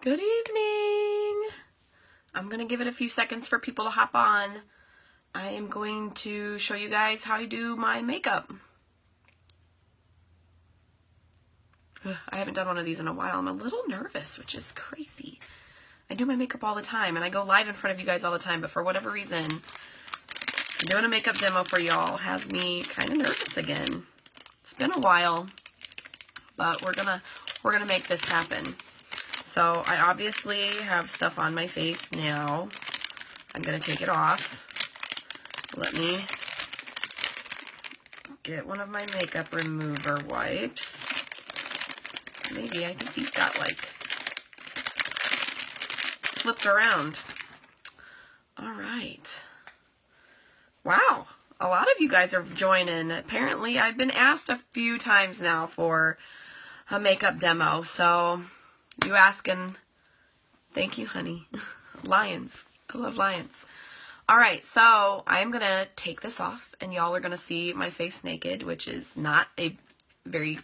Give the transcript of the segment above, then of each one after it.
Good evening. I'm going to give it a few seconds for people to hop on. I am going to show you guys how I do my makeup. I haven't done one of these in a while. I'm a little nervous, which is crazy. I do my makeup all the time, and I go live in front of you guys all the time, but for whatever reason, doing a makeup demo for y'all has me kind of nervous again. It's been a while, but we're gonna make this happen. So I obviously have stuff on my face now. I'm gonna take it off. Let me get one of my makeup remover wipes. Maybe, I think these got like flipped around. All right. Wow, a lot of you guys are joining. Apparently, I've been asked a few times now for a makeup demo, so you asking, thank you, honey. Lions, I love lions. All right, so I'm gonna take this off, and y'all are gonna see my face naked, which is not a very,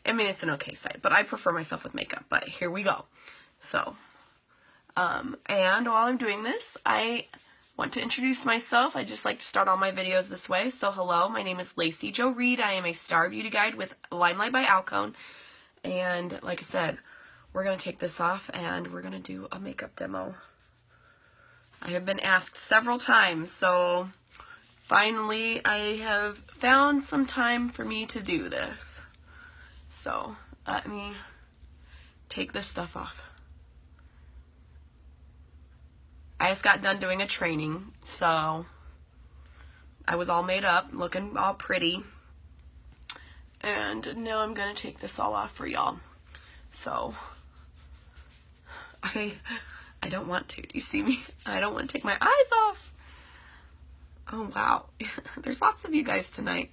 I mean, it's an okay sight, but I prefer myself with makeup, but here we go. So, and while I'm doing this, I want to introduce myself. I just like to start all my videos this way. So hello, my name is laceyjo.reed. I am a star beauty guide with LimeLight by Alcone. And like I said, we're going to take this off and we're going to do a makeup demo. I have been asked several times, so finally I have found some time for me to do this. So let me take this stuff off. I just got done doing a training, so I was all made up, looking all pretty, and now I'm going to take this all off for y'all. So, I don't want to. Do you see me? I don't want to take my eyes off. Oh, wow. There's lots of you guys tonight.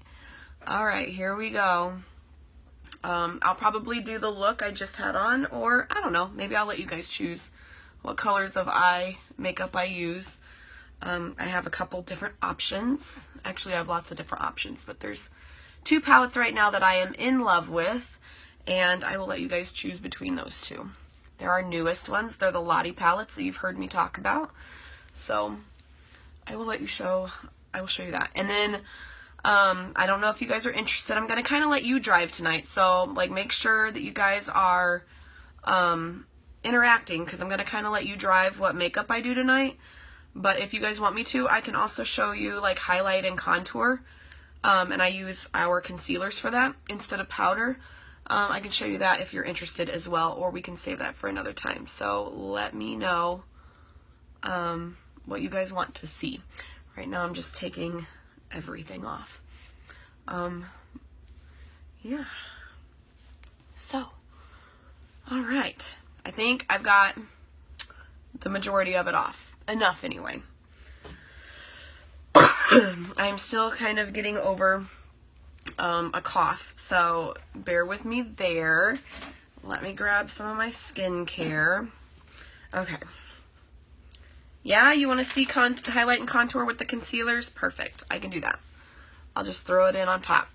All right, here we go. I'll probably do the look I just had on, or I don't know, maybe I'll let you guys choose what colors of eye makeup I use. I have a couple different options. Actually, I have lots of different options, but there's two palettes right now that I am in love with, and I will let you guys choose between those two. They're our newest ones. They're the Lottie palettes that you've heard me talk about. So I will show you that. And then I don't know if you guys are interested. I'm going to kind of let you drive tonight. So like make sure that you guys are interacting, because I'm going to kind of let you drive what makeup I do tonight. But if you guys want me to, I can also show you like highlight and contour, and I use our concealers for that instead of powder. I can show you that if you're interested as well, or we can save that for another time. So let me know what you guys want to see. Right now I'm just taking everything off. Yeah. So, all right. I think I've got the majority of it off. Enough anyway. I'm still kind of getting over a cough, so bear with me there. Let me grab some of my skincare. Okay. Yeah, you want to see highlight and contour with the concealers? Perfect. I can do that. I'll just throw it in on top.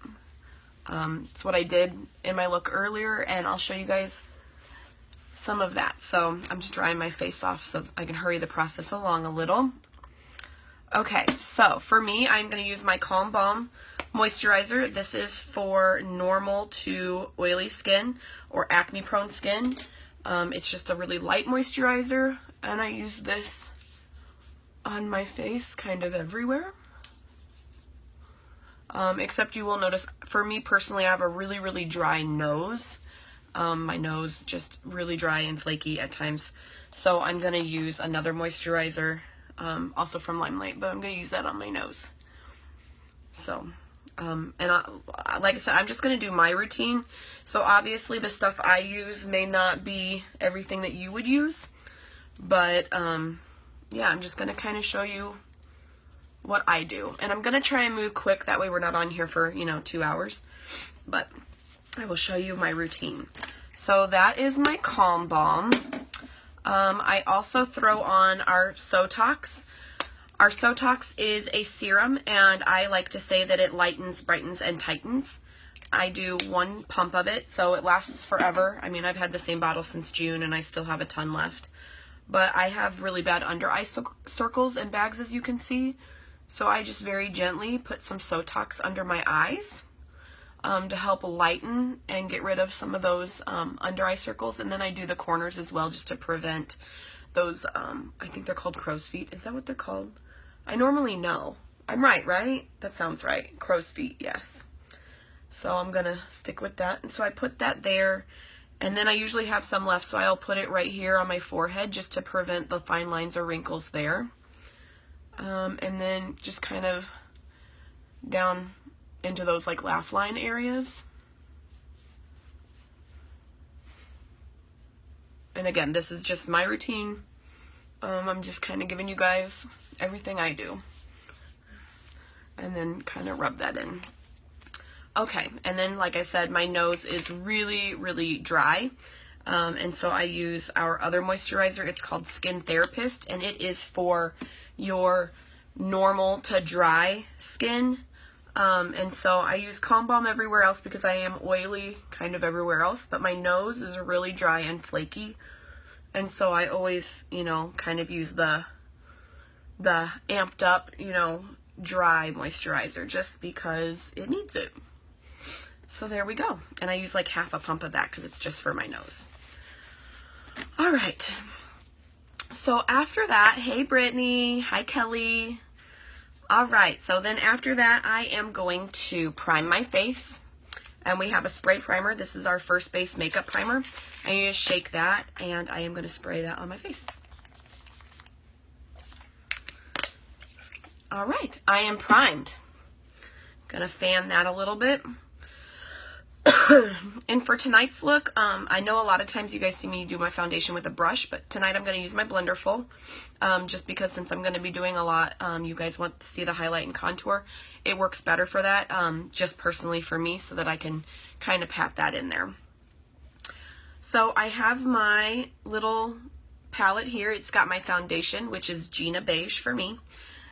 It's what I did in my look earlier, and I'll show you guys some of that. So I'm just drying my face off so I can hurry the process along a little. Okay, so for me, I'm going to use my Calm Balm moisturizer. This is for normal to oily skin or acne prone skin. It's just a really light moisturizer, and I use this on my face kind of everywhere. Except you will notice, for me personally, I have a really dry nose. My nose just really dry and flaky at times, so I'm going to use another moisturizer, also from LimeLight, but I'm going to use that on my nose. So, like I said, I'm just going to do my routine, so obviously the stuff I use may not be everything that you would use, but yeah, I'm just going to kind of show you what I do, and I'm going to try and move quick, that way we're not on here for, 2 hours, but I will show you my routine. So that is my Calm Balm. I also throw on our Sotox. Our Sotox is a serum, and I like to say that it lightens, brightens, and tightens. I do 1 pump of it, so it lasts forever. I mean, I've had the same bottle since June, and I still have a ton left. But I have really bad under eye circles and bags, as you can see. So I just very gently put some Sotox under my eyes to help lighten and get rid of some of those under eye circles. And then I do the corners as well, just to prevent those, I think they're called crow's feet. Is that what they're called? I normally know. I'm right, right? That sounds right. Crow's feet, yes. So I'm going to stick with that. And so I put that there. And then I usually have some left, so I'll put it right here on my forehead just to prevent the fine lines or wrinkles there. And then just kind of down into those like laugh line areas. And again, this is just my routine. I'm just kind of giving you guys everything I do. And then kind of rub that in. Okay, and then like I said, my nose is really, really dry. And so I use our other moisturizer. It's called Skin Therapist, and it is for your normal to dry skin. And so I use Calm Balm everywhere else because I am oily kind of everywhere else, but my nose is really dry and flaky. And so I always, you know, kind of use the amped up, you know, dry moisturizer just because it needs it. So there we go. And I use like half a pump of that because it's just for my nose. All right. So after that, hey Brittany, hi Kelly. All right, so then after that, I am going to prime my face. And we have a spray primer. This is our First Base Makeup Primer. And you just shake that, and I am going to spray that on my face. All right, I am primed. Gonna fan that a little bit. And for tonight's look, I know a lot of times you guys see me do my foundation with a brush, but tonight I'm going to use my blender full, just because since I'm going to be doing a lot, you guys want to see the highlight and contour. It works better for that, just personally for me, so that I can kind of pat that in there. So I have my little palette here. It's got my foundation, which is Gina Beige for me,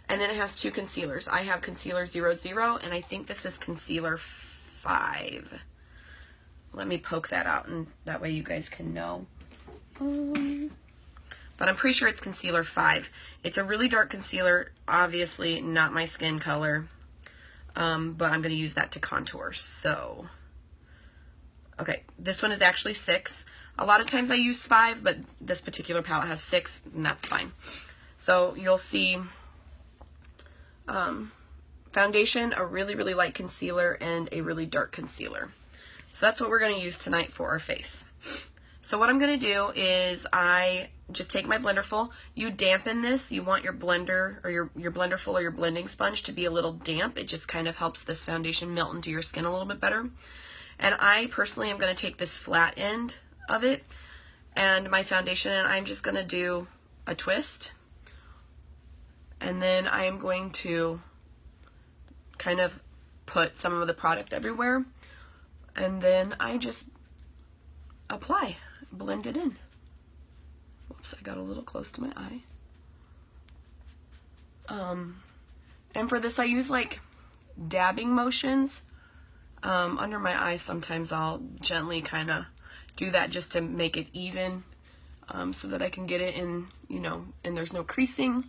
and then it has 2 concealers. I have Concealer 00, and I think this is Concealer 5. Let me poke that out, and that way you guys can know. But I'm pretty sure it's Concealer 5. It's a really dark concealer, obviously not my skin color, but I'm going to use that to contour. So, okay, this one is actually 6. A lot of times I use 5, but this particular palette has 6, and that's fine. So you'll see foundation, a really, really light concealer, and a really dark concealer. So that's what we're going to use tonight for our face. So what I'm going to do is I just take my blender full. You dampen this. You want your blender or your blender full or your blending sponge to be a little damp. It just kind of helps this foundation melt into your skin a little bit better. And I personally am going to take this flat end of it and my foundation, and I'm just going to do a twist. And then I am going to kind of put some of the product everywhere. And then I just apply, blend it in. Whoops, I got a little close to my eye. And for this I use like dabbing motions under my eyes. Sometimes I'll gently kind of do that just to make it even, so that I can get it in, you know, and there's no creasing.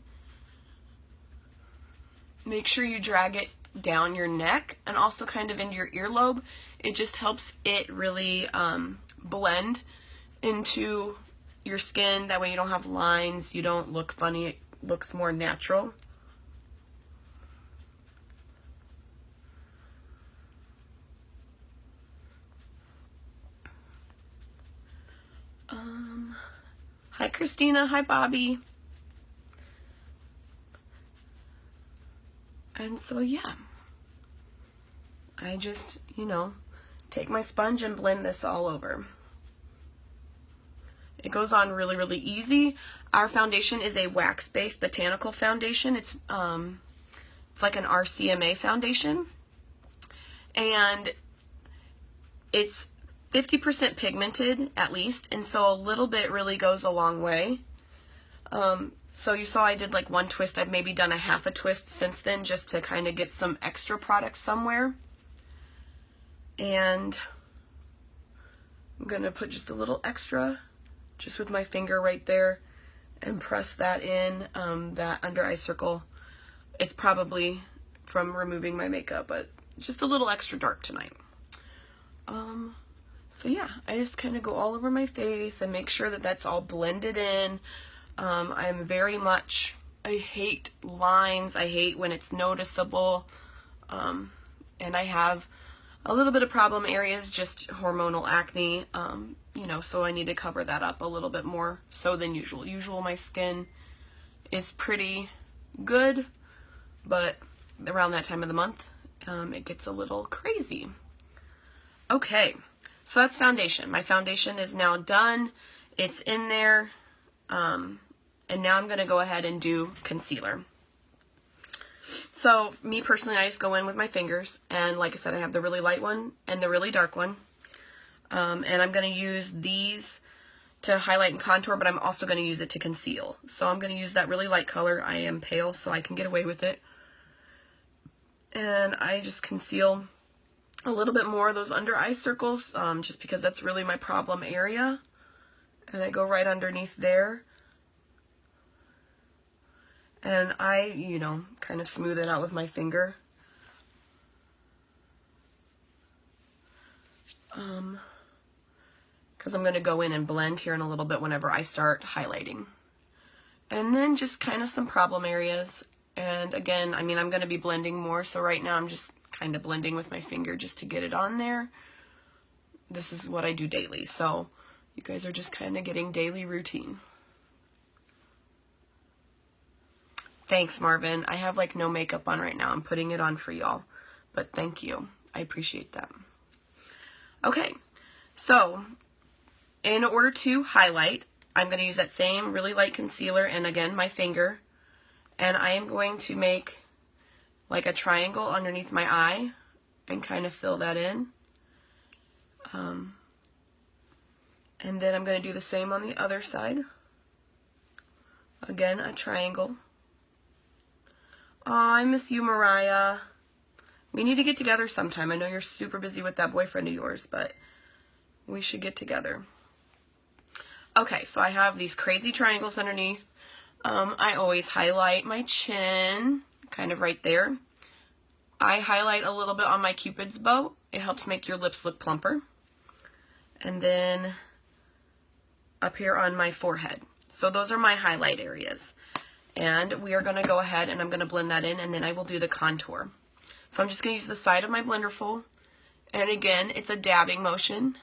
Make sure you drag it down your neck and also kind of into your earlobe. It just helps it really blend into your skin. That way you don't have lines, you don't look funny, it looks more natural. Hi Christina, hi Bobby. And so yeah, I just, you know, take my sponge and blend this all over. It goes on really, really easy. Our foundation is a wax-based botanical foundation. It's like an RCMA foundation. And it's 50% pigmented at least, and so a little bit really goes a long way. So you saw I did like 1 twist. I've maybe done a half a twist since then just to kind of get some extra product somewhere. And I'm going to put just a little extra just with my finger right there and press that in, that under eye circle. It's probably from removing my makeup, but just a little extra dark tonight. So yeah, I just kind of go all over my face and make sure that that's all blended in. I'm very much, I hate lines. I hate when it's noticeable. And I have a little bit of problem areas, just hormonal acne, you know, so I need to cover that up a little bit more so than usual. Usually my skin is pretty good, but around that time of the month, it gets a little crazy. Okay, so that's foundation. My foundation is now done. It's in there, and now I'm going to go ahead and do concealer. So me personally, I just go in with my fingers, and like I said, I have the really light one and the really dark one, and I'm going to use these to highlight and contour, but I'm also going to use it to conceal. So I'm going to use that really light color. I am pale, so I can get away with it, and I just conceal a little bit more of those under eye circles, just because that's really my problem area, and I go right underneath there. And I, you know, kind of smooth it out with my finger. Because I'm going to go in and blend here in a little bit whenever I start highlighting. And then just kind of some problem areas. And again, I mean, I'm going to be blending more, so right now I'm just kind of blending with my finger just to get it on there. This is what I do daily, so you guys are just kind of getting daily routine. Thanks, Marvin. I have like no makeup on right now. I'm putting it on for y'all, but thank you. I appreciate that. Okay, so in order to highlight, I'm going to use that same really light concealer and again my finger, and I am going to make like a triangle underneath my eye and kind of fill that in. And then I'm going to do the same on the other side. Again, a triangle. Oh, I miss you, Mariah. We need to get together sometime. I know you're super busy with that boyfriend of yours, but we should get together. Okay, so I have these crazy triangles underneath. I always highlight my chin, kind of right there. I highlight a little bit on my Cupid's bow. It helps make your lips look plumper. And then up here on my forehead. So those are my highlight areas. And we are going to go ahead and I'm going to blend that in, and then I will do the contour. So I'm just going to use the side of my blender full. And again, it's a dabbing motion.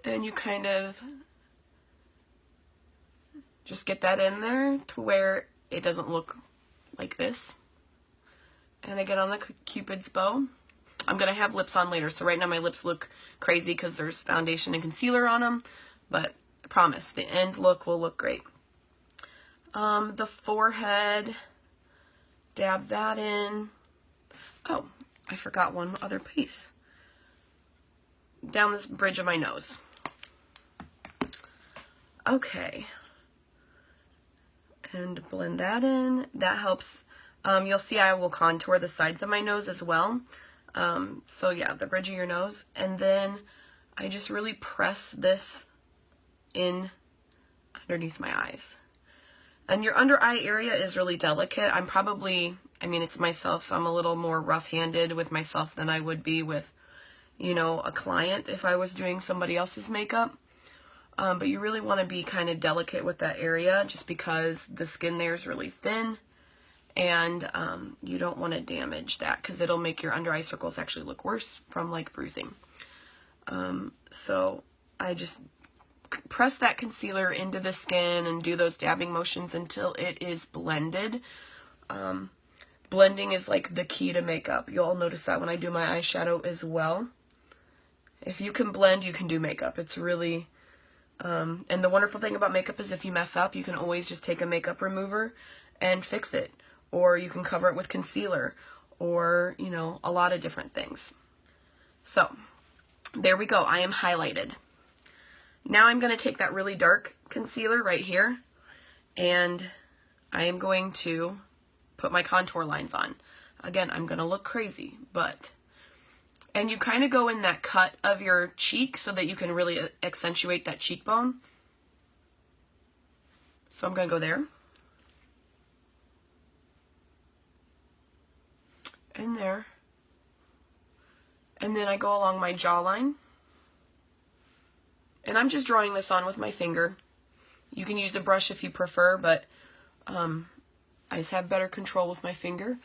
And you kind of just get that in there to where it doesn't look like this. And I get on the Cupid's bow. I'm going to have lips on later, so right now my lips look crazy because there's foundation and concealer on them. But I promise, the end look will look great. The forehead, dab that in. Oh, I forgot one other piece. Down this bridge of my nose. Okay. And blend that in. That helps. You'll see I will contour the sides of my nose as well. So yeah, the bridge of your nose. And then I just really press this in underneath my eyes. And your under eye area is really delicate. I'm probably, I mean, it's myself, so I'm a little more rough-handed with myself than I would be with, you know, a client if I was doing somebody else's makeup. But you really want to be kind of delicate with that area just because the skin there is really thin, and you don't want to damage that because it'll make your under eye circles actually look worse from like bruising. So I just press that concealer into the skin and do those dabbing motions until it is blended. Blending is like the key to makeup. You'll notice that when I do my eyeshadow as well. If you can blend, you can do makeup. It's really, and the wonderful thing about makeup is if you mess up, you can always just take a makeup remover and fix it. Or you can cover it with concealer, or, you know, a lot of different things. So, there we go. I am highlighted. Now I'm going to take that really dark concealer right here, and I am going to put my contour lines on. Again, I'm going to look crazy, but And you kind of go in that cut of your cheek so that you can really accentuate that cheekbone. So I'm going to go there. And there. And then I go along my jawline. And I'm just drawing this on with my finger. You can use a brush if you prefer, but I just have better control with my finger.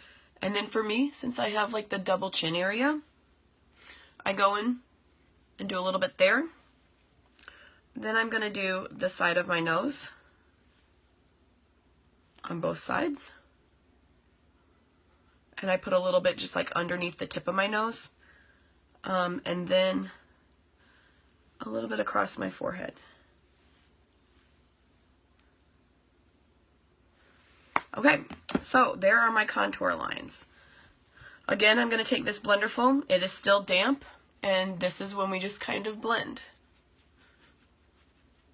And then for me, since I have like the double chin area, I go in and do a little bit there. Then I'm going to do the side of my nose on both sides. And I put a little bit just like underneath the tip of my nose. And then a little bit across my forehead. Okay, so there are my contour lines. Again, I'm going to take this blender foam. It is still damp, and this is when we just kind of blend.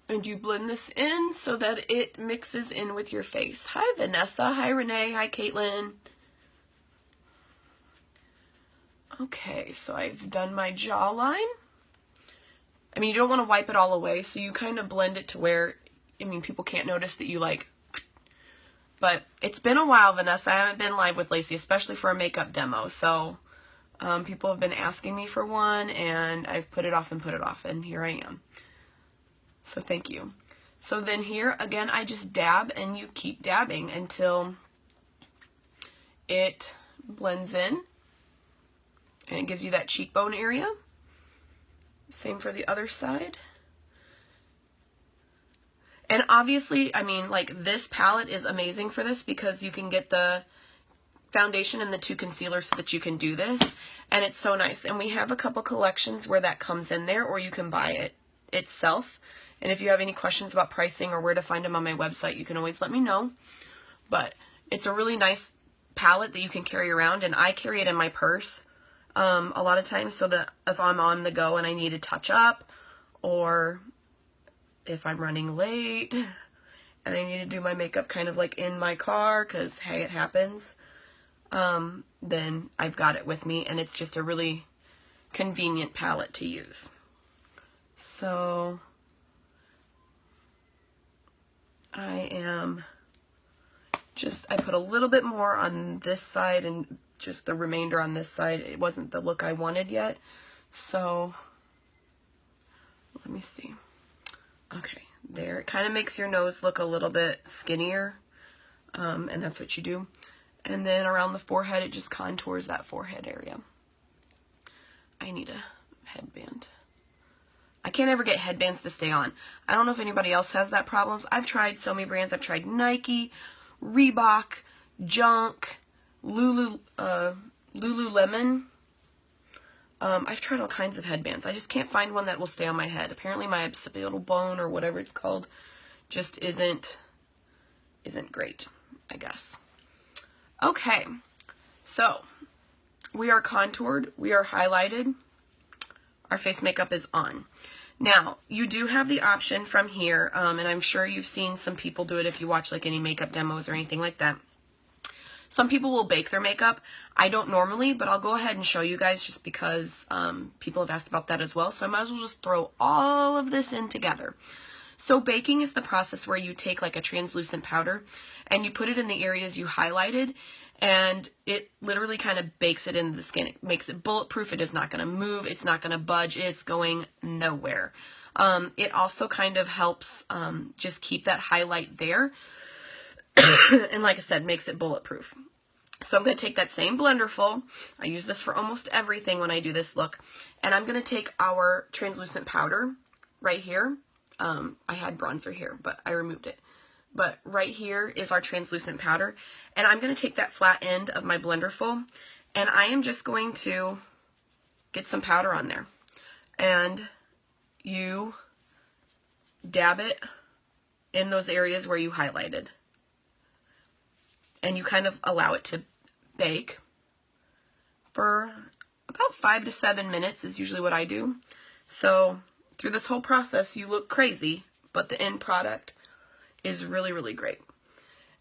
And you blend this in so that it mixes in with your face. Hi, Vanessa. Hi, Renee. Hi, Caitlin. Okay, so I've done my jawline. I mean, you don't want to wipe it all away, so you kind of blend it to where, I mean, people can't notice that you like, but it's been a while, Vanessa. I haven't been live with Lacey, especially for a makeup demo, so people have been asking me for one, and I've put it off, and here I am. So thank you. So then here, again, I just dab, and you keep dabbing until it blends in, and it gives you that cheekbone area. Same for the other side. And obviously, I mean, like, this palette is amazing for this because you can get the foundation and the 2 concealers so that you can do this. And it's so nice. And we have a couple collections where that comes in there, or you can buy it itself. And if you have any questions about pricing or where to find them on my website, you can always let me know. But it's a really nice palette that you can carry around, and I carry it in my purse a lot of times so that if I'm on the go and I need to touch up, or if I'm running late and I need to do my makeup kind of like in my car because, hey, it happens, then I've got it with me, and it's just a really convenient palette to use. So I put a little bit more on this side and just the remainder on this side. It wasn't the look I wanted yet, so let me see. Okay, there. It kind of makes your nose look a little bit skinnier, and that's what you do. And then around the forehead, it just contours that forehead area. I need a headband. I can't ever get headbands to stay on. I don't know if anybody else has that problem. I've tried so many brands. I've tried Nike, Reebok, Junk, Lululemon. I've tried all kinds of headbands. I just can't find one that will stay on my head. Apparently my occipital bone, or whatever it's called, just isn't great, I guess. Okay, so we are contoured, we are highlighted, our face makeup is on. Now, you do have the option from here, and I'm sure you've seen some people do it if you watch like any makeup demos or anything like that. Some people will bake their makeup. I don't normally, but I'll go ahead and show you guys just because people have asked about that as well. So I might as well just throw all of this in together. So baking is the process where you take like a translucent powder and you put it in the areas you highlighted, and it literally kind of bakes it into the skin. It makes it bulletproof. It is not going to move. It's not going to budge. It's going nowhere. It also kind of helps just keep that highlight there. And like I said, makes it bulletproof. So I'm going to take that same blender full. I use this for almost everything when I do this look. And I'm going to take our translucent powder right here. I had bronzer here, but I removed it. But right here is our translucent powder. And I'm going to take that flat end of my blender full, and I am just going to get some powder on there. And you dab it in those areas where you highlighted. And you kind of allow it to bake for about 5 to 7 minutes is usually what I do. So through this whole process, you look crazy, but the end product is really, really great.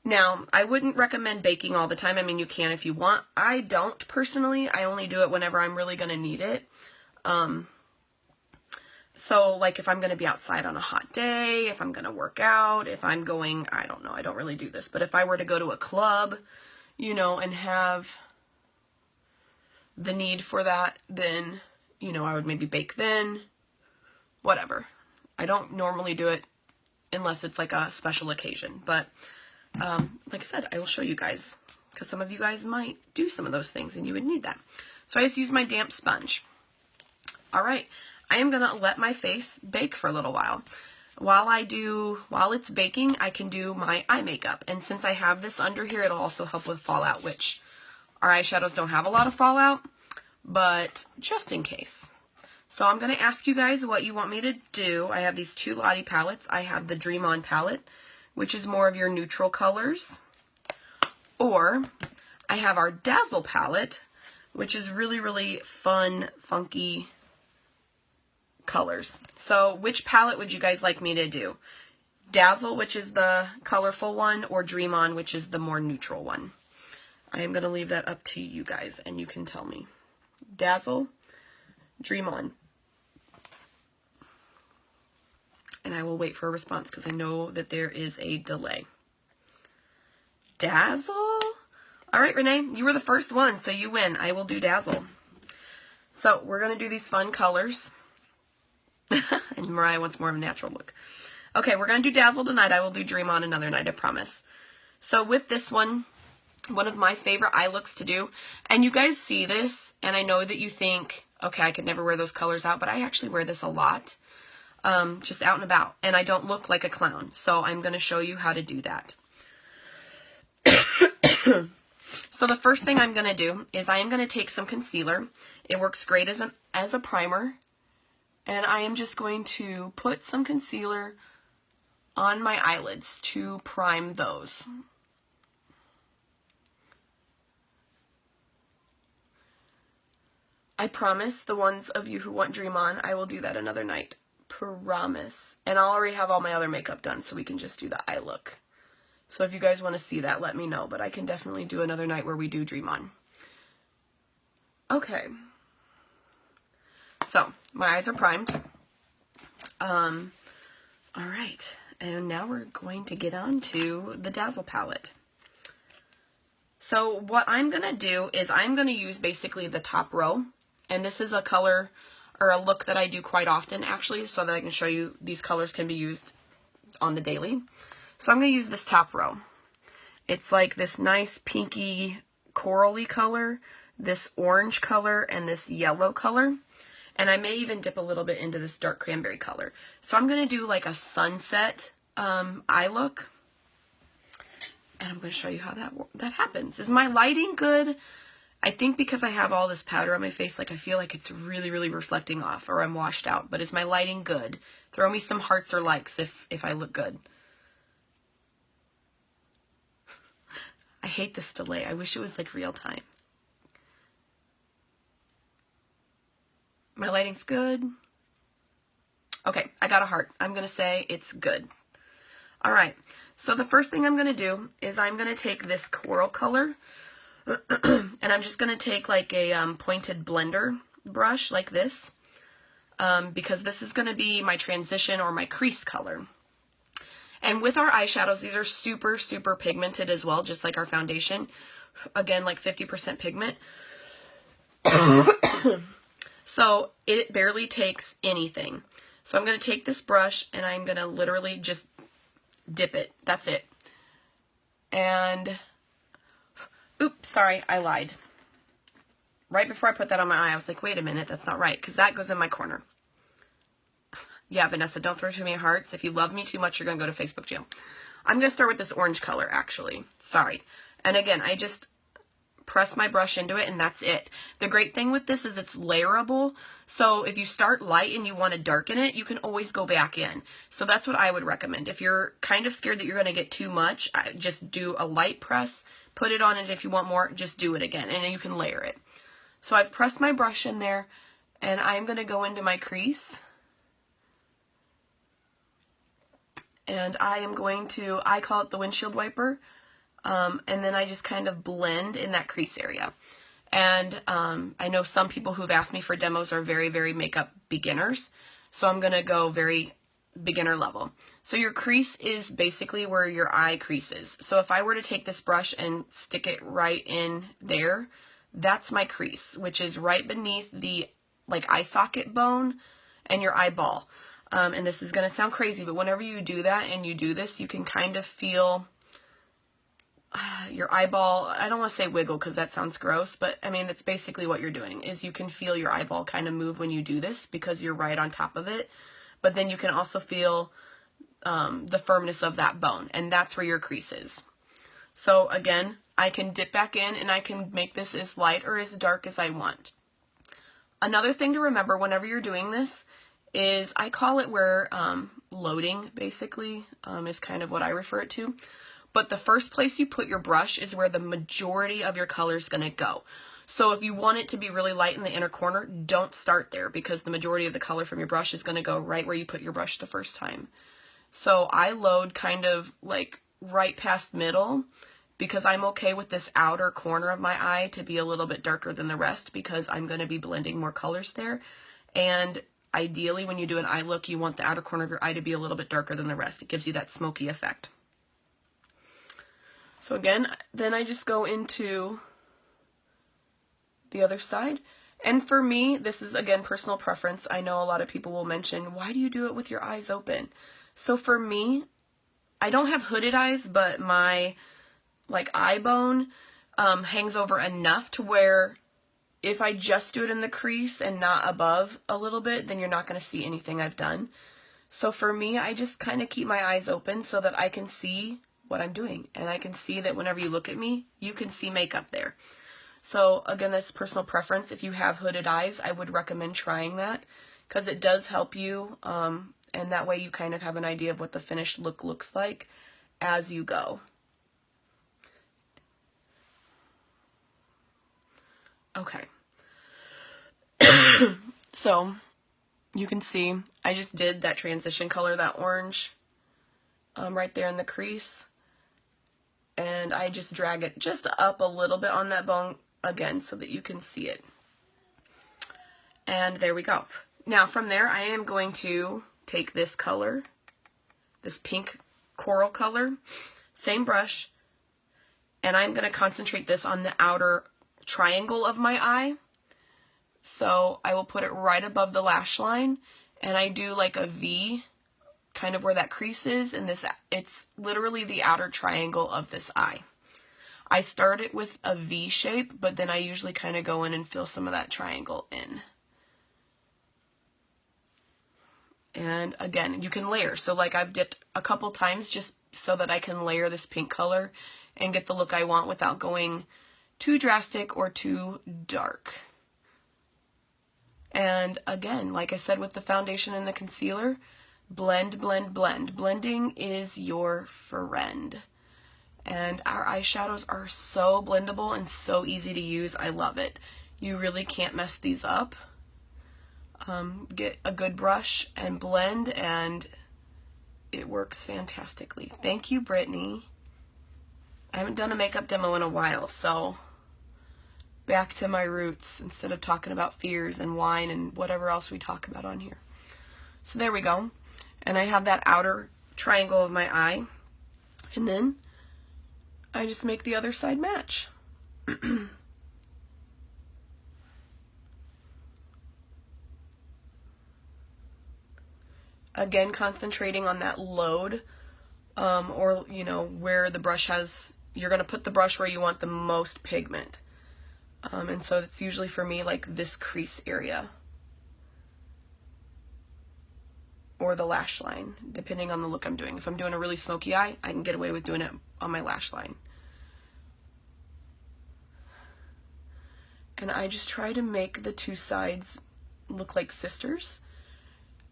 Now, I wouldn't recommend baking all the time. I mean, you can if you want. I don't personally. I only do it whenever I'm really going to need it. So, like, if I'm going to be outside on a hot day, if I'm going to work out, if I'm going, I don't know, I don't really do this, but if I were to go to a club, you know, and have the need for that, then, you know, I would maybe bake then, whatever. I don't normally do it unless it's like a special occasion, but like I said, I will show you guys, because some of you guys might do some of those things and you would need that. So I just use my damp sponge. All right, I am gonna let my face bake for a little while. While it's baking, I can do my eye makeup. And since I have this under here, it'll also help with fallout, which our eyeshadows don't have a lot of fallout, but just in case. So I'm gonna ask you guys what you want me to do. I have these two Lottie palettes. I have the Dream On palette, which is more of your neutral colors. Or I have our Dazzle palette, which is really, really fun, funky colors. So which palette would you guys like me to do? Dazzle, which is the colorful one, or Dream On, which is the more neutral one? I am going to leave that up to you guys, and you can tell me. Dazzle, Dream On. And I will wait for a response because I know that there is a delay. Dazzle? All right, Renee, you were the first one, so you win. I will do Dazzle. So we're going to do these fun colors. And Mariah wants more of a natural look. Okay, we're going to do Dazzle tonight. I will do Dream On another night, I promise. So with this one of my favorite eye looks to do, and you guys see this, and I know that you think, okay, I could never wear those colors out, but I actually wear this a lot, just out and about, and I don't look like a clown. So I'm going to show you how to do that. So the first thing I'm going to do is I am going to take some concealer. It works great as a primer. And I am just going to put some concealer on my eyelids to prime those. I promise the ones of you who want Dream On, I will do that another night. Promise. And I'll already have all my other makeup done, so we can just do the eye look. So if you guys want to see that, let me know. But I can definitely do another night where we do Dream On. Okay. So, my eyes are primed. All right. And now we're going to get on to the Dazzle palette. So, what I'm going to do is I'm going to use basically the top row. And this is a color or a look that I do quite often, actually, so that I can show you these colors can be used on the daily. So, I'm going to use this top row. It's like this nice pinky corally color, this orange color, and this yellow color. And I may even dip a little bit into this dark cranberry color. So I'm going to do like a sunset eye look. And I'm going to show you how that happens. Is my lighting good? I think because I have all this powder on my face, like I feel like it's really, really reflecting off, or I'm washed out. But is my lighting good? Throw me some hearts or likes if I look good. I hate this delay. I wish it was like real time. My lighting's good. Okay, I got a heart. I'm going to say it's good. All right, so the first thing I'm going to do is I'm going to take this coral color, and I'm just going to take like a pointed blender brush like this, because this is going to be my transition or my crease color. And with our eyeshadows, these are super, super pigmented as well, just like our foundation. Again, like 50% pigment. So it barely takes anything. So I'm going to take this brush and I'm going to literally just dip it. That's it. And, oops, sorry, I lied. Right before I put that on my eye, I was like, wait a minute, that's not right, because that goes in my corner. Yeah, Vanessa, don't throw too many hearts. If you love me too much, you're going to go to Facebook jail. I'm going to start with this orange color, actually. Sorry. And again, I just press my brush into it, and that's it. The great thing with this is it's layerable, so if you start light and you want to darken it, you can always go back in. So that's what I would recommend. If you're kind of scared that you're going to get too much, just do a light press, put it on it. If you want more, just do it again, and then you can layer it. So I've pressed my brush in there, and I'm going to go into my crease, and I am going to, I call it the windshield wiper, and then I just kind of blend in that crease area. And I know some people who've asked me for demos are very, very makeup beginners, so I'm going to go very beginner level. So your crease is basically where your eye crease is. So if I were to take this brush and stick it right in there, that's my crease, which is right beneath the like eye socket bone and your eyeball. And this is going to sound crazy, but whenever you do that and you do this, you can kind of feel your eyeball, I don't want to say wiggle because that sounds gross, but I mean, that's basically what you're doing, is you can feel your eyeball kind of move when you do this because you're right on top of it. But then you can also feel the firmness of that bone, and that's where your crease is. So again, I can dip back in and I can make this as light or as dark as I want. Another thing to remember whenever you're doing this is, I call it where loading basically is kind of what I refer it to. But the first place you put your brush is where the majority of your color is going to go. So if you want it to be really light in the inner corner, don't start there, because the majority of the color from your brush is going to go right where you put your brush the first time. So I load kind of like right past middle, because I'm okay with this outer corner of my eye to be a little bit darker than the rest, because I'm going to be blending more colors there. And ideally, when you do an eye look, you want the outer corner of your eye to be a little bit darker than the rest. It gives you that smoky effect. So again, then I just go into the other side. And for me, this is again personal preference. I know a lot of people will mention, why do you do it with your eyes open? So for me, I don't have hooded eyes, but my like eye bone hangs over enough to where if I just do it in the crease and not above a little bit, then you're not going to see anything I've done. So for me, I just kind of keep my eyes open so that I can see what I'm doing, and I can see that whenever you look at me, you can see makeup there. So again, that's personal preference. If you have hooded eyes, I would recommend trying that, because it does help you, and that way you kind of have an idea of what the finished look looks like as you go. Okay. So you can see I just did that transition color, that orange, right there in the crease. And I just drag it just up a little bit on that bone again so that you can see it. And there we go. Now from there, I am going to take this color, this pink coral color, same brush, and I'm going to concentrate this on the outer triangle of my eye. So I will put it right above the lash line, and I do like a V, kind of where that crease is, and this, it's literally the outer triangle of this eye. I start it with a V shape, but then I usually kind of go in and fill some of that triangle in. And again, you can layer. So like I've dipped a couple times just so that I can layer this pink color and get the look I want without going too drastic or too dark. And again, like I said with the foundation and the concealer, blend, blend, blend. Blending is your friend. And our eyeshadows are so blendable and so easy to use. I love it. You really can't mess these up. Get a good brush and blend, and it works fantastically. Thank you, Brittany. I haven't done a makeup demo in a while, so back to my roots instead of talking about fears and wine and whatever else we talk about on here. So there we go. And I have that outer triangle of my eye. And then I just make the other side match. Again, concentrating on that load, or, you know, where the brush has, you're going to put the brush where you want the most pigment. And so it's usually for me like this crease area, or the lash line, depending on the look I'm doing. If I'm doing a really smoky eye, I can get away with doing it on my lash line. And I just try to make the two sides look like sisters.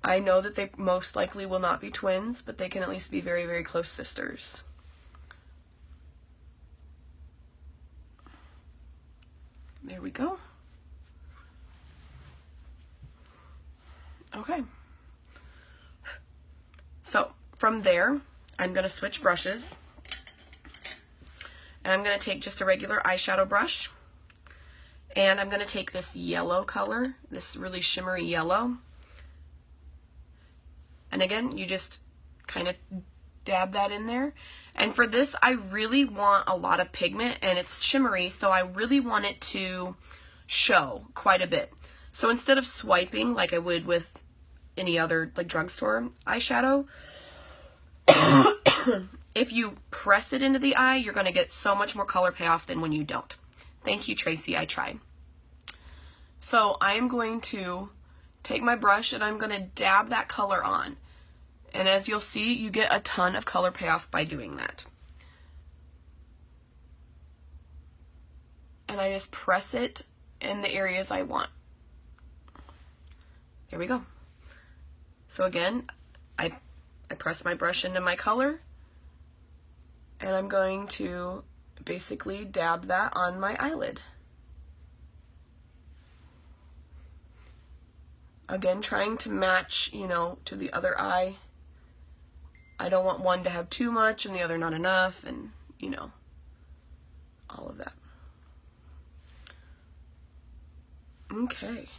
I know that they most likely will not be twins, but they can at least be very, very close sisters. There we go. Okay. So from there, I'm going to switch brushes. And I'm going to take just a regular eyeshadow brush. And I'm going to take this yellow color, this really shimmery yellow. And again, you just kind of dab that in there. And for this, I really want a lot of pigment, and it's shimmery, so I really want it to show quite a bit. So instead of swiping like I would with any other like drugstore eyeshadow, if you press it into the eye, you're going to get so much more color payoff than when you don't. Thank you, Tracy. I tried. So I am going to take my brush and I'm going to dab that color on. And as you'll see, you get a ton of color payoff by doing that. And I just press it in the areas I want. There we go. So again, I press my brush into my color, and I'm going to basically dab that on my eyelid. Again, trying to match, you know, to the other eye. I don't want one to have too much and the other not enough, and, you know, all of that. Okay.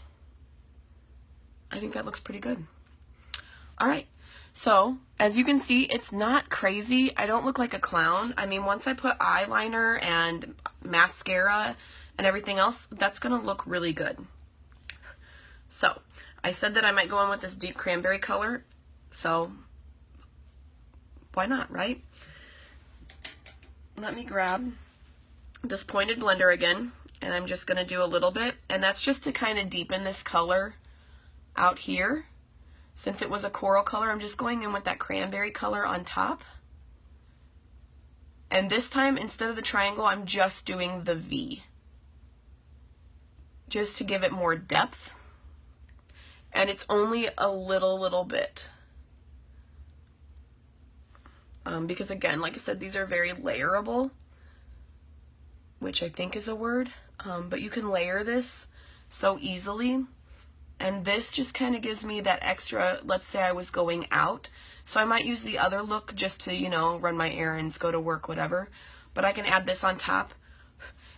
I think that looks pretty good. All right. So, as you can see, it's not crazy. I don't look like a clown. I mean, once I put eyeliner and mascara and everything else, that's going to look really good. So, I said that I might go in with this deep cranberry color. So, why not, right? Let me grab this pointed blender again, and I'm just going to do a little bit. And that's just to kind of deepen this color out here. Since it was a coral color, I'm just going in with that cranberry color on top. And this time, instead of the triangle, I'm just doing the V. Just to give it more depth. And it's only a little bit. Because again, like I said, these are very layerable, which I think is a word. But you can layer this so easily. And this just kind of gives me that extra, let's say I was going out. So I might use the other look just to, you know, run my errands, go to work, whatever. But I can add this on top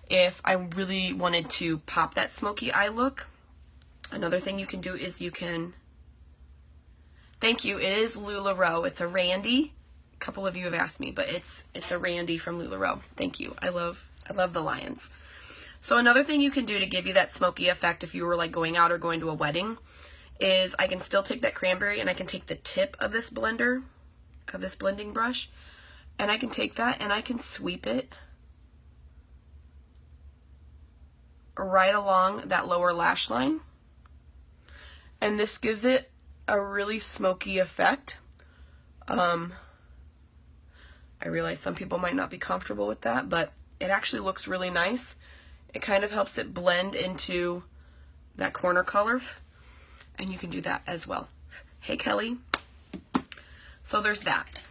if I really wanted to pop that smoky eye look. Another thing you can do is you can, thank you, it is LuLaRoe. It's a Randy. A couple of you have asked me, but it's a Randy from LuLaRoe. Thank you. I love the lions. So another thing you can do to give you that smoky effect if you were like going out or going to a wedding is I can still take that cranberry and I can take the tip of this blender, of this blending brush, and I can take that and I can sweep it right along that lower lash line. And this gives it a really smoky effect. I realize some people might not be comfortable with that, but it actually looks really nice. It kind of helps it blend into that corner color, and you can do that as well. Hey, Kelly. So there's that.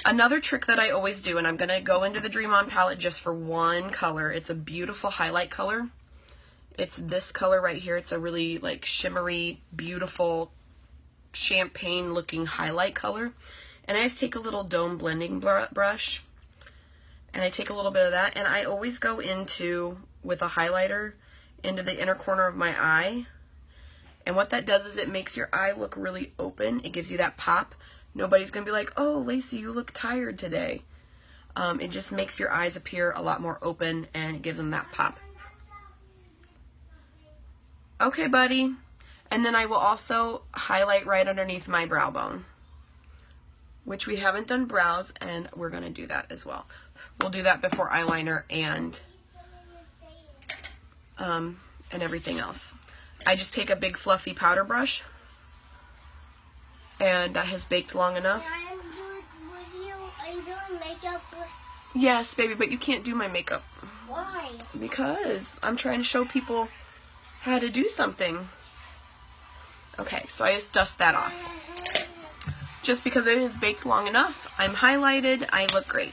Another trick that I always do, and I'm going to go into the Dream On palette just for one color. It's a beautiful highlight color. It's this color right here. It's a really like shimmery, beautiful, champagne looking highlight color. And I just take a little dome blending brush, and I take a little bit of that, and I always go into, with a highlighter, into the inner corner of my eye. And what that does is it makes your eye look really open. It gives you that pop. Nobody's going to be like, oh, Lacey, you look tired today. It just makes your eyes appear a lot more open, and it gives them that pop. Okay, buddy. And then I will also highlight right underneath my brow bone, which we haven't done brows, and we're going to do that as well. We'll do that before eyeliner and everything else. I just take a big fluffy powder brush, and that has baked long enough. Are you doing makeup? Yes, baby, but you can't do my makeup. Why? Because I'm trying to show people how to do something. Okay, so I just dust that off. Just because it is baked long enough, I'm highlighted, I look great.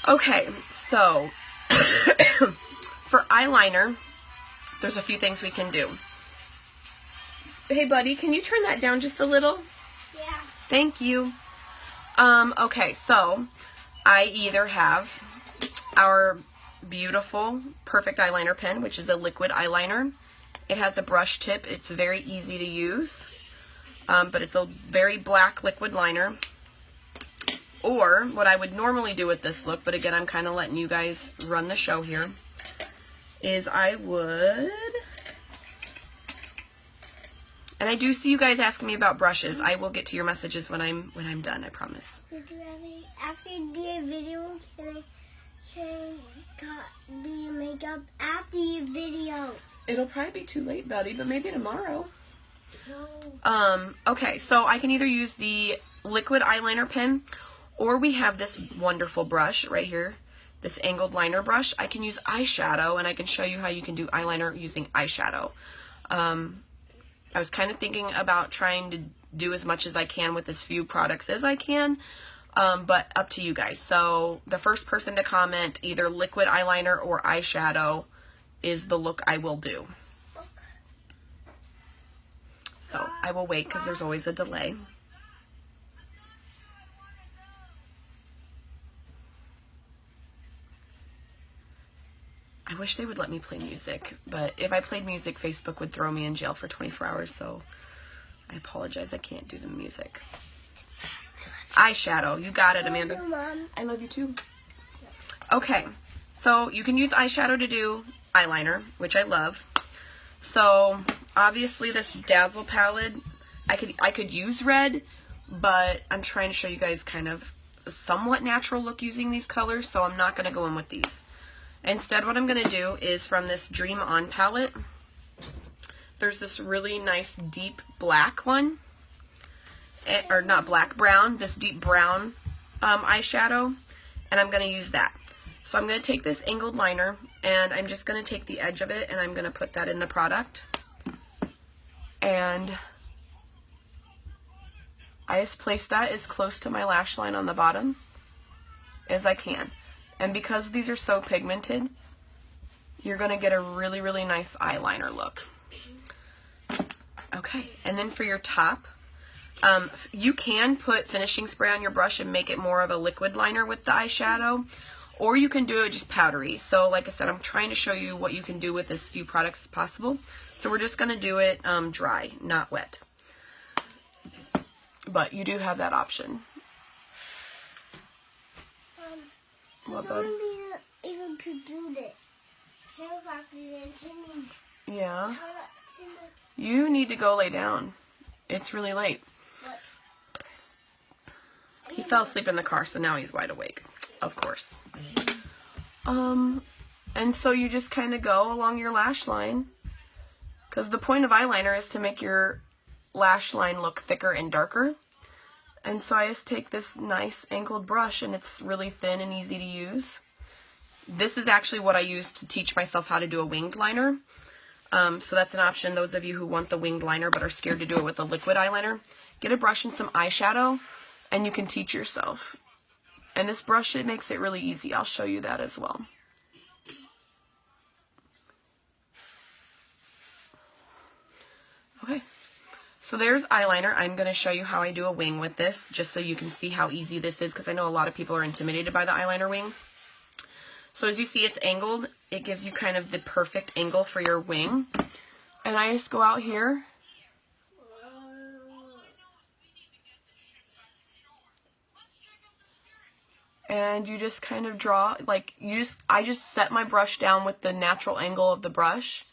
Okay, so for eyeliner, there's a few things we can do. Hey, buddy, can you turn that down just a little? Yeah. Thank you. Okay, so I either have our beautiful Perfect Eyeliner pen, which is a liquid eyeliner. It has a brush tip. It's very easy to use, but it's a very black liquid liner. Or what I would normally do with this look, but again, I'm kind of letting you guys run the show here, is I would, and I do see you guys asking me about brushes. I will get to your messages when I'm done, I promise. Did you have after the video, can do your makeup after your video? It'll probably be too late, buddy, but maybe tomorrow. No. Okay, so I can either use the liquid eyeliner pen, or we have this wonderful brush right here, this angled liner brush. I can use eyeshadow, and I can show you how you can do eyeliner using eyeshadow. I was kind of thinking about trying to do as much as I can with as few products as I can, but up to you guys. So the first person to comment either liquid eyeliner or eyeshadow is the look I will do. So I will wait because there's always a delay. I wish they would let me play music, but if I played music, Facebook would throw me in jail for 24 hours, so I apologize, I can't do the music. Eyeshadow, you got it, Amanda. Thank you, Mom. I love you too. Okay, so you can use eyeshadow to do eyeliner, which I love. So obviously this Dazzle palette, I could use red, but I'm trying to show you guys kind of a somewhat natural look using these colors, so I'm not going to go in with these. Instead, what I'm going to do is from this Dream On palette, there's this really nice deep black one, or not black, brown, this deep brown eyeshadow, and I'm going to use that. So I'm going to take this angled liner, and I'm just going to take the edge of it, and I'm going to put that in the product. And I just place that as close to my lash line on the bottom as I can. And because these are so pigmented, you're going to get a really, really nice eyeliner look. Okay, and then for your top, you can put finishing spray on your brush and make it more of a liquid liner with the eyeshadow, or you can do it just powdery. So like I said, I'm trying to show you what you can do with as few products as possible. So we're just going to do it dry, not wet. But you do have that option. What, bud? I don't be able to do this. Yeah. You need to go lay down. It's really late. What? He fell asleep in the car, so now he's wide awake, of course. And so you just kind of go along your lash line, because the point of eyeliner is to make your lash line look thicker and darker. And so I just take this nice angled brush, and it's really thin and easy to use. This is actually what I use to teach myself how to do a winged liner. So that's an option, those of you who want the winged liner but are scared to do it with a liquid eyeliner. Get a brush and some eyeshadow, and you can teach yourself. And this brush, it makes it really easy. I'll show you that as well. Okay. So there's eyeliner. I'm going to show you how I do a wing with this, just so you can see how easy this is, because I know a lot of people are intimidated by the eyeliner wing. So as you see, it's angled. It gives you kind of the perfect angle for your wing. And I just go out here. And you just kind of draw, like, I just set my brush down with the natural angle of the brush.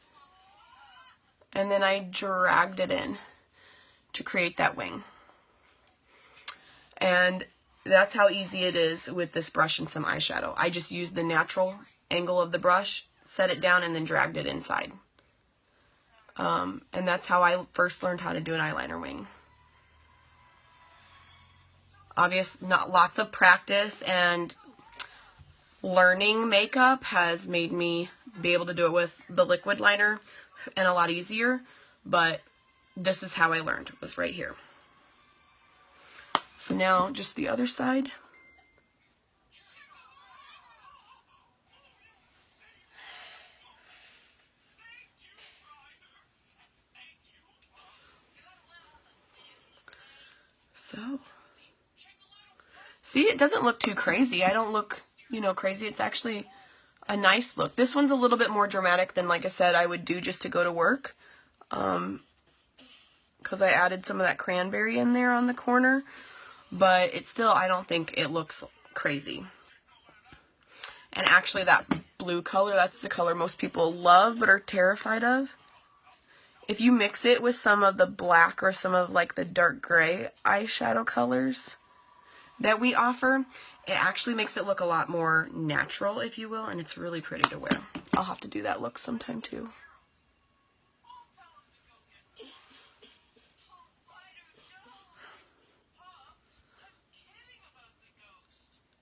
And then I dragged it in to create that wing. And that's how easy it is with this brush and some eyeshadow. I just used the natural angle of the brush, set it down, and then dragged it inside. And that's how I first learned how to do an eyeliner wing. Obviously, not lots of practice and learning makeup has made me be able to do it with the liquid liner and a lot easier, but this is how I learned, was right here. So now just the other side. So, see, it doesn't look too crazy. I don't look, you know, crazy. It's actually a nice look. This one's a little bit more dramatic than, like I said, I would do just to go to work. Because I added some of that cranberry in there on the corner. But it's still, I don't think it looks crazy. And actually that blue color, that's the color most people love but are terrified of. If you mix it with some of the black or some of like the dark gray eyeshadow colors that we offer, it actually makes it look a lot more natural, if you will, and it's really pretty to wear. I'll have to do that look sometime too.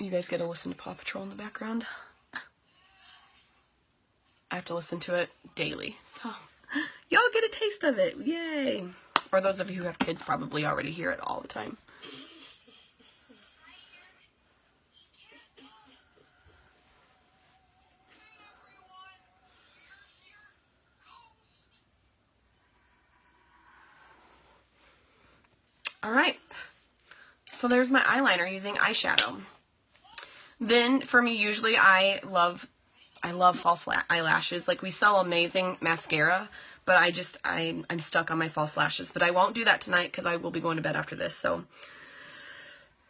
You guys get to listen to Paw Patrol in the background. I have to listen to it daily, so y'all get a taste of it. Yay! Or those of you who have kids probably already hear it all the time. Alright, so there's my eyeliner using eyeshadow. Then for me, usually I love false eyelashes. Like, we sell amazing mascara, but I'm stuck on my false lashes. But I won't do that tonight because I will be going to bed after this. So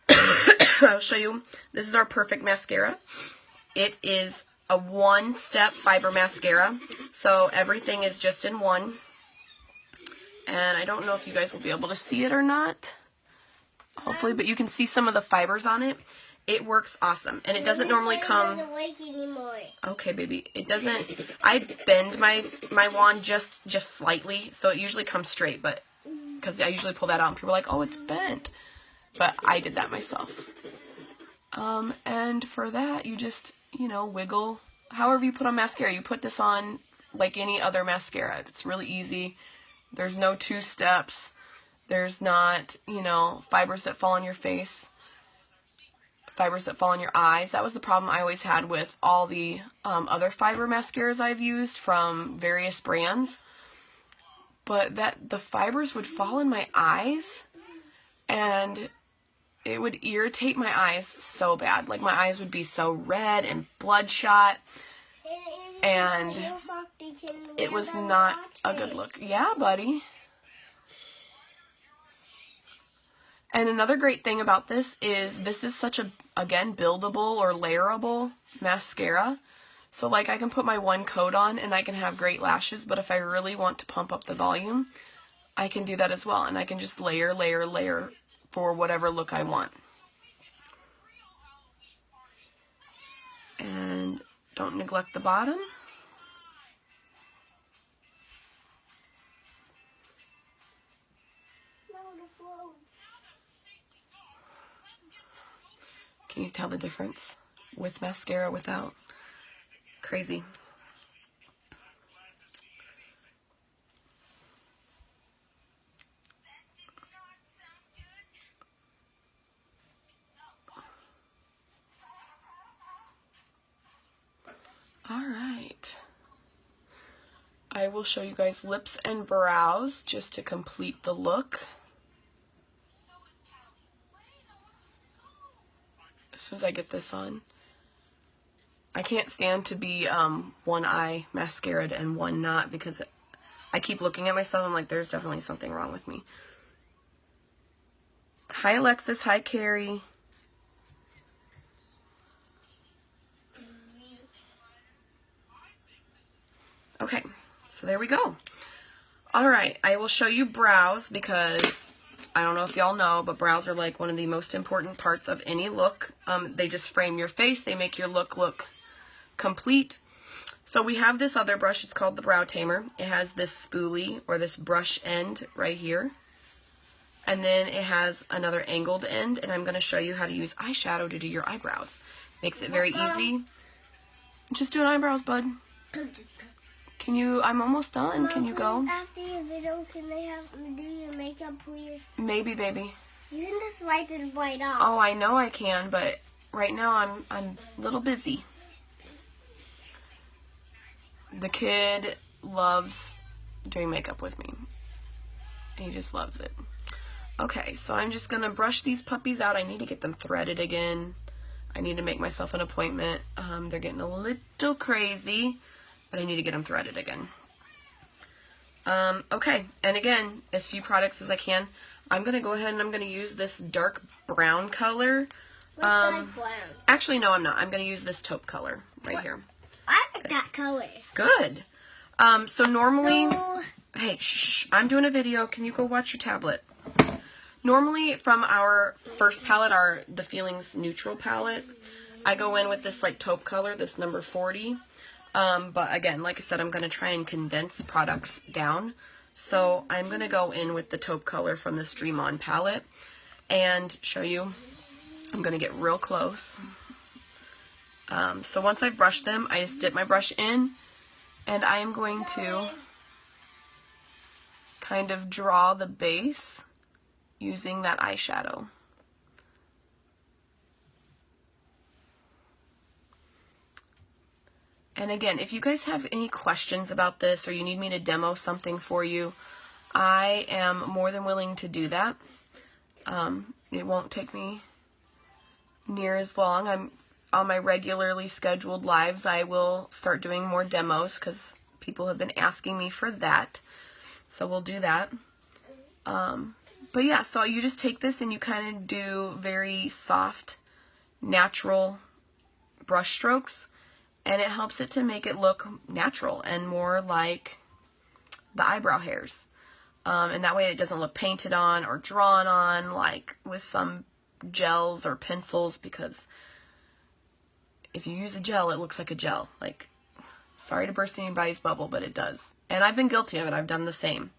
I'll show you. This is our Perfect Mascara. It is a one-step fiber mascara, so everything is just in one. And I don't know if you guys will be able to see it or not, hopefully, but you can see some of the fibers on it. It works awesome, and it doesn't normally come. It doesn't work anymore. Okay, baby. It doesn't. I bend my wand just slightly, so it usually comes straight. But because I usually pull that out, and people are like, "Oh, it's bent," but I did that myself. And for that, you just wiggle. However you put on mascara, you put this on like any other mascara. It's really easy. There's no 2 steps. There's not fibers that fall on your face. Fibers that fall on your eyes. That was the problem I always had with all the other fiber mascaras I've used from various brands. But the fibers would fall in my eyes, and it would irritate my eyes so bad. Like, my eyes would be so red and bloodshot, and it was not a good look. Yeah, buddy. And another great thing about this is such a, again, buildable or layerable mascara. So, like, I can put my one coat on and I can have great lashes, but if I really want to pump up the volume, I can do that as well. And I can just layer, layer, layer for whatever look I want. And don't neglect the bottom. Can you tell the difference with mascara, without? Crazy. Alright. I will show you guys lips and brows just to complete the look. As soon as I get this on. I can't stand to be one eye mascaraed and one not, because I keep looking at myself. I'm like, there's definitely something wrong with me. Hi, Alexis. Hi, Carrie. Okay, so there we go. Alright, I will show you brows because I don't know if y'all know, but brows are like one of the most important parts of any look. They just frame your face. They make your look complete. So we have this other brush. It's called the Brow Tamer. It has this spoolie or this brush end right here. And then it has another angled end. And I'm going to show you how to use eyeshadow to do your eyebrows. Makes it very easy. Just doing eyebrows, bud. Can you, I'm almost done. Mom, can you go? After your video, can I help me do your makeup, please? Maybe, baby. You can just wipe it right off. Oh, I know I can, but right now I'm a little busy. The kid loves doing makeup with me. He just loves it. Okay, so I'm just going to brush these puppies out. I need to get them threaded again. I need to make myself an appointment. They're getting a little crazy, but I need to get them threaded again. Okay, and again, as few products as I can. I'm going to go ahead and I'm going to use this dark brown color. Brown? Actually, no, I'm not. I'm going to use this taupe color right here. I like that color. Good. So normally, So, hey, shh, I'm doing a video. Can you go watch your tablet? Normally, from our first palette, the Feelings Neutral palette, I go in with this like taupe color, this number 40. But again, like I said, I'm going to try and condense products down. So I'm going to go in with the taupe color from this Dream On palette and show you. I'm going to get real close. So once I've brushed them, I just dip my brush in and I am going to kind of draw the base using that eyeshadow. And again, if you guys have any questions about this or you need me to demo something for you, I am more than willing to do that. It won't take me near as long. I'm on my regularly scheduled lives. I will start doing more demos because people have been asking me for that. So we'll do that. But yeah, so you just take this and you kind of do very soft, natural brush strokes. And it helps it to make it look natural and more like the eyebrow hairs. And that way it doesn't look painted on or drawn on like with some gels or pencils, because if you use a gel, it looks like a gel. Like, sorry to burst anybody's bubble, but it does. And I've been guilty of it. I've done the same.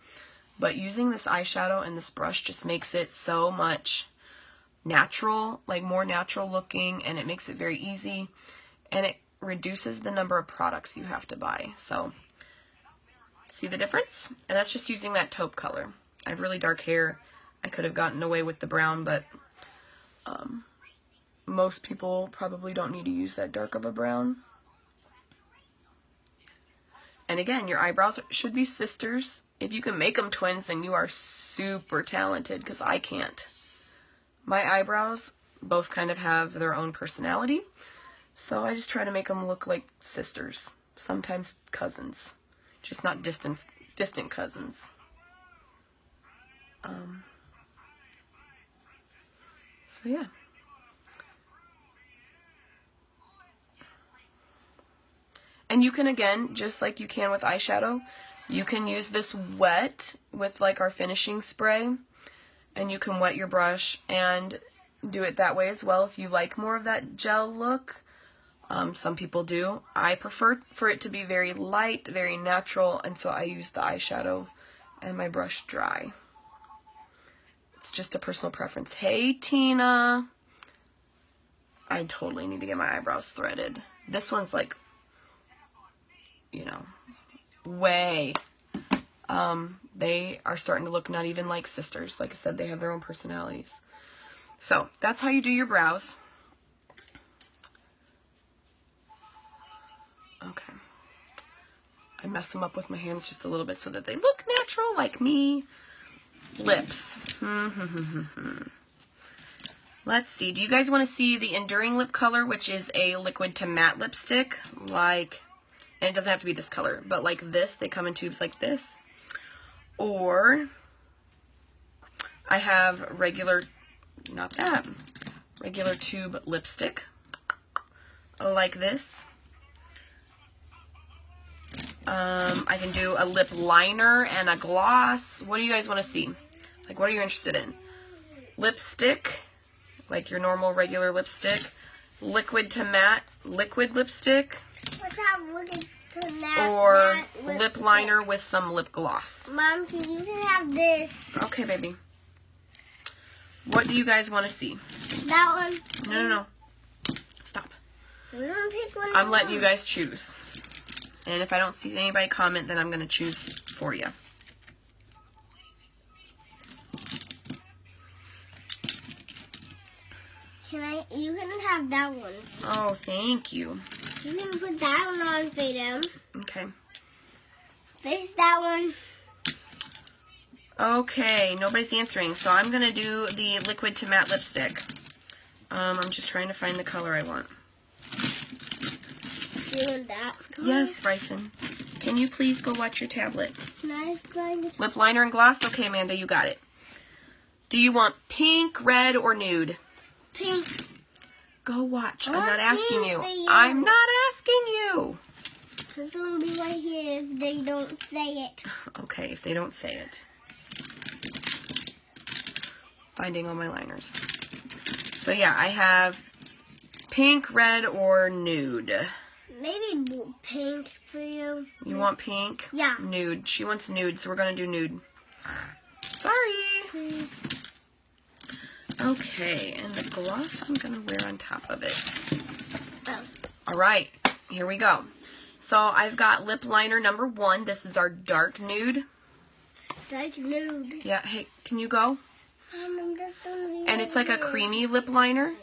But using this eyeshadow and this brush just makes it so much natural, like more natural looking, and it makes it very easy. And it reduces the number of products you have to buy. So see the difference? And that's just using that taupe color. I have really dark hair. I could have gotten away with the brown, but most people probably don't need to use that dark of a brown. And again, your eyebrows should be sisters. If you can make them twins, then you are super talented, because I can't. My eyebrows both kind of have their own personality. So I just try to make them look like sisters, sometimes cousins, just not distant cousins. So yeah. And you can, again, just like you can with eyeshadow, you can use this wet with like our finishing spray, and you can wet your brush and do it that way as well if you like more of that gel look. Some people do. I prefer for it to be very light, very natural, and so I use the eyeshadow and my brush dry. It's just a personal preference. Hey, Tina! I totally need to get my eyebrows threaded. This one's like, you know, way. They are starting to look not even like sisters. Like I said, they have their own personalities. So, that's how you do your brows. Okay. I mess them up with my hands just a little bit so that they look natural like me. Lips. Let's see. Do you guys want to see the Enduring Lip color, which is a liquid to matte lipstick? Like, and it doesn't have to be this color, but like this. They come in tubes like this. Or I have regular, not that, regular tube lipstick like this. I can do a lip liner and a gloss. What do you guys want to see? Like, what are you interested in? Lipstick, like your normal regular lipstick. Liquid to matte liquid lipstick. what's that liquid to matte? Or matte lip liner with some lip gloss. Mom, can you have this? Okay, baby. What do you guys want to see? That one. No. Stop. We're gonna pick one. I'm letting you guys choose. And if I don't see anybody comment, then I'm going to choose for you. You can have that one. Oh, thank you. You can put that one on, Freedom. Okay. Face that one. Okay, nobody's answering. So I'm going to do the liquid to matte lipstick. I'm just trying to find the color I want. You want that color? Yes, Bryson. Can you please go watch your tablet? Can I find it? Lip liner and gloss? Okay, Amanda, you got it. Do you want pink, red, or nude? Pink. Go watch. I'm I not want asking pink you. for you. I'm not asking you. It's going to be right here if they don't say it. Okay, if they don't say it. Finding all my liners. So yeah, I have pink, red, or nude. Maybe pink for you. You want pink? Yeah. Nude. She wants nude, so we're going to do nude. Sorry. Please. Okay, and the gloss I'm going to wear on top of it. Oh. All right, here we go. So I've got lip liner number 1. This is our dark nude. Dark nude. Yeah, hey, can you go? I'm just gonna be And it's like a creamy lip liner.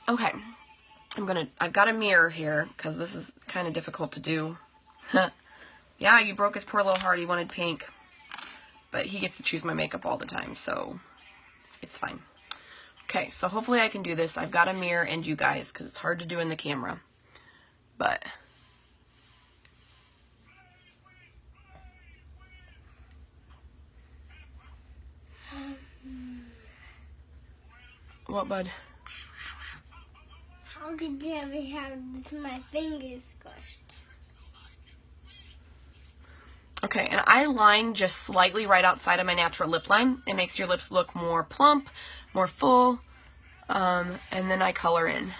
Okay, I've got a mirror here because this is kind of difficult to do. Yeah, you broke his poor little heart. He wanted pink. But he gets to choose my makeup all the time, so it's fine. Okay, so hopefully I can do this. I've got a mirror and you guys because it's hard to do in the camera. But what, bud? How could you ever have my fingers squished? Okay, and I line just slightly right outside of my natural lip line. It makes your lips look more plump, more full, and then I color in.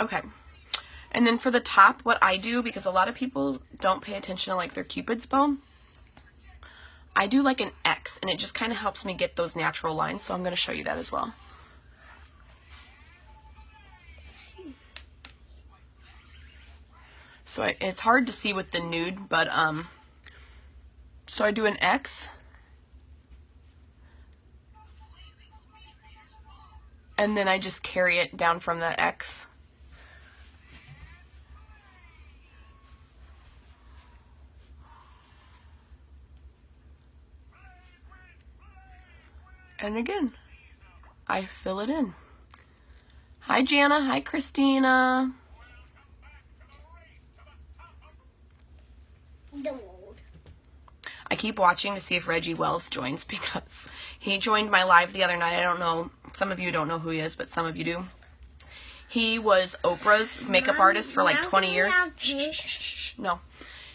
Okay, and then for the top, what I do, because a lot of people don't pay attention to like their Cupid's bow, I do like an X, and it just kind of helps me get those natural lines, so I'm going to show you that as well. So it's hard to see with the nude, but so I do an X, and then I just carry it down from that X. And again, I fill it in. Hi, Jana. Hi, Christina. I keep watching to see if Reggie Wells joins because he joined my live the other night. I don't know. Some of you don't know who he is, but some of you do. He was Oprah's makeup artist for like 20 years. Shh. No.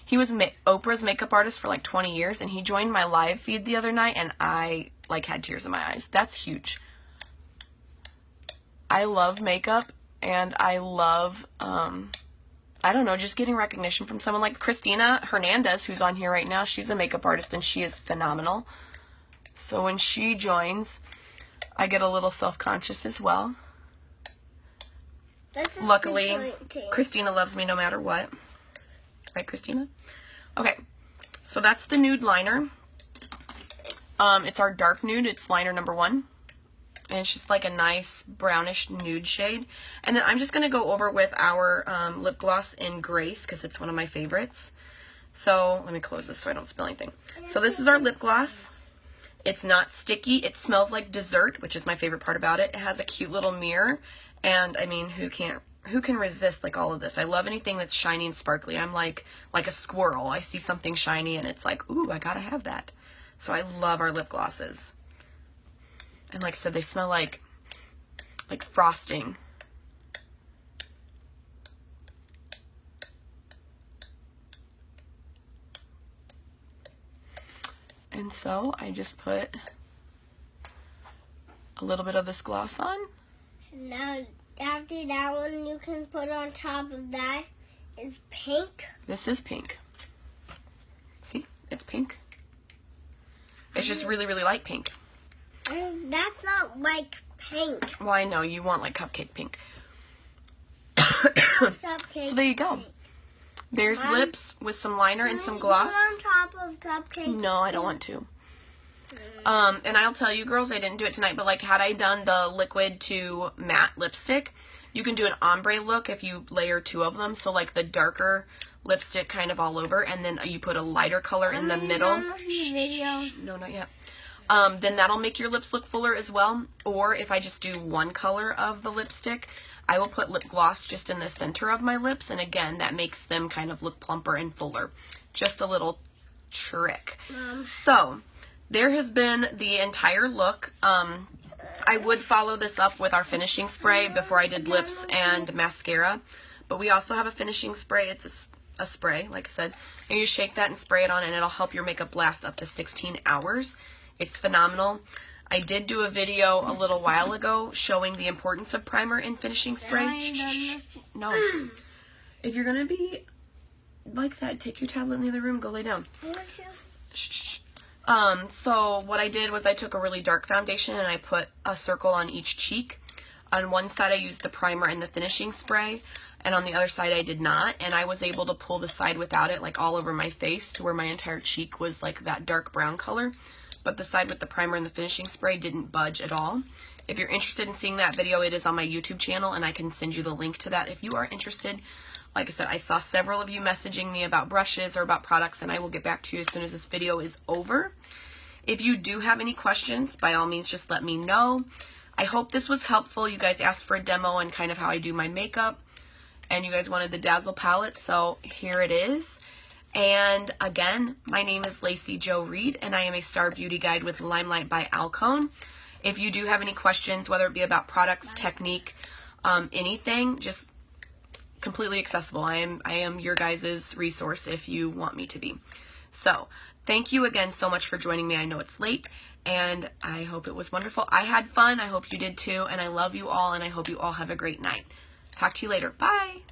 He was Oprah's makeup artist for like 20 years, and he joined my live feed the other night, and I like had tears in my eyes. That's huge. I love makeup, and I love, I don't know, just getting recognition from someone like Christina Hernandez, who's on here right now. She's a makeup artist, and she is phenomenal. So when she joins, I get a little self-conscious as well. Luckily, Christina loves me no matter what. Right, Christina? Okay, so that's the nude liner. It's our dark nude. It's liner number 1. And it's just like a nice brownish nude shade. And then I'm just going to go over with our lip gloss in Grace because it's one of my favorites. So let me close this so I don't spill anything. So this is our lip gloss. It's not sticky. It smells like dessert, which is my favorite part about it. It has a cute little mirror. And I mean, who can resist like all of this? I love anything that's shiny and sparkly. I'm like a squirrel. I see something shiny and it's like, ooh, I gotta have that. So I love our lip glosses. And like I said, they smell like frosting. And so I just put a little bit of this gloss on. Now, after that one, you can put on top of that is pink. This is pink. See? It's pink. It's just really, really light pink. That's not like pink. Well, I know. You want like cupcake pink. Cupcake So there you go. pink. There's Mom, lips with some liner and some gloss. On top of cupcake. No, I don't want to. And I'll tell you girls, I didn't do it tonight, but like had I done the liquid to matte lipstick, you can do an ombre look if you layer 2 of them. So like the darker lipstick kind of all over, and then you put a lighter color in the middle. No, not yet. Then that'll make your lips look fuller as well. Or if I just do one color of the lipstick, I will put lip gloss just in the center of my lips. And again, that makes them kind of look plumper and fuller. Just a little trick. So there has been the entire look. I would follow this up with our finishing spray before I did lips and mascara. But we also have a finishing spray. It's a spray, like I said. And you shake that and spray it on, and it'll help your makeup last up to 16 hours. It's phenomenal. I did do a video a little while ago showing the importance of primer and finishing spray. No. If you're going to be like that, take your tablet in the other room, go lay down. So what I did was I took a really dark foundation and I put a circle on each cheek. On one side I used the primer and the finishing spray, and on the other side I did not, and I was able to pull the side without it like all over my face to where my entire cheek was like that dark brown color, but the side with the primer and the finishing spray didn't budge at all. If you're interested in seeing that video, it is on my YouTube channel, and I can send you the link to that if you are interested. Like I said, I saw several of you messaging me about brushes or about products, and I will get back to you as soon as this video is over. If you do have any questions, by all means, just let me know. I hope this was helpful. You guys asked for a demo and kind of how I do my makeup, and you guys wanted the Dazzle palette, so here it is. And again, my name is laceyjo.reed, and I am a Star Beauty Guide with LimeLight by Alcone. If you do have any questions, whether it be about products, technique, anything, just completely accessible. I am your guys' resource if you want me to be. So thank you again so much for joining me. I know it's late, and I hope it was wonderful. I had fun. I hope you did too, and I love you all, and I hope you all have a great night. Talk to you later. Bye.